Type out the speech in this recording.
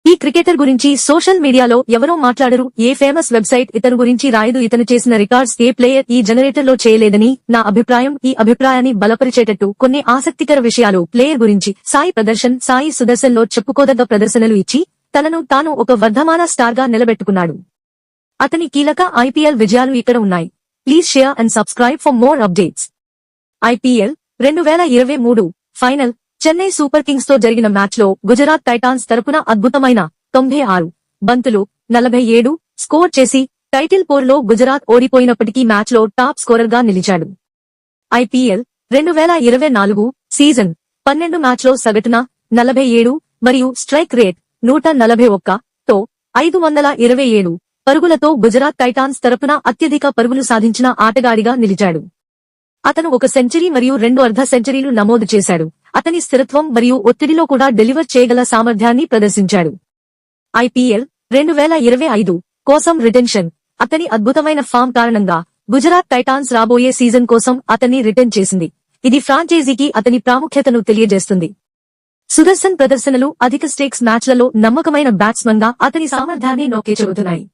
ఈ క్రికెటర్ గురించి సోషల్ మీడియాలో ఎవరో మాట్లాడరు, ఏ ఫేమస్ వెబ్సైట్ ఇతను గురించి రాయదు. ఇతను చేసిన రికార్డ్స్ ఏ ప్లేయర్ ఈ జనరేటర్ లో చేయలేదని నా అభిప్రాయం. ఈ అభిప్రాయాన్ని బలపరిచేటట్టు కొన్ని ఆసక్తికర విషయాలు ప్లేయర్ గురించి. సాయి సుదర్శన్ లో చెప్పుకోదగ్గ ప్రదర్శనలు ఇచ్చి తనను తాను ఒక వర్ధమాన స్టార్ గా నిలబెట్టుకున్నాడు. అతని కీలక ఐపీఎల్ విజయాలు ఇక్కడ ఉన్నాయి. Please share and subscribe for more updates. IPL 2023 final Chennai super Kings తో జరిగిన మ్యాచ్ లో గుజరాత్ టైటాన్స్ తరపున అద్భుతమైన 96 బంతులు 47 స్కోర్ చేసి టైటిల్ పోరులో గుజరాత్ ఓడిపోయినప్పటికీ మ్యాచ్ లో టాప్ స్కోరర్ గా నిలిచాడు. ఐపీఎల్ 2024 సీజన్ 12 మ్యాచ్ లో సగటున 47 మరియు స్ట్రైక్ రేట్ 141 తో 527 పరుగులతో గుజరాత్ టైటాన్స్ తరపున అత్యధిక పరుగులు సాధించిన ఆటగాడిగా నిలిచాడు. అతను ఒక సెంచరీ మరియు 2 అర్ధ సెంచరీలు నమోదు చేశాడు. అతని స్థిరత్వం మరియు ఒత్తిడిలో కూడా డెలివర్ చేయగల సామర్థ్యాన్ని ప్రదర్శించాడు. ఐపీఎల్ 2025 కోసం రిటెన్షన్. అతని అద్భుతమైన ఫామ్ కారణంగా గుజరాత్ టైటాన్స్ రాబోయే సీజన్ కోసం అతన్ని రిటెన్ చేసింది. ఇది ఫ్రాంచైజీకి అతని ప్రాముఖ్యతను తెలియజేస్తుంది. సుదర్శన్ ప్రదర్శనలు అధిక స్టేక్స్ మ్యాచ్లలో నమ్మకమైన బ్యాట్స్మన్ గా అతని సామర్థ్యాన్ని నొక్కి చెబుతున్నాయి.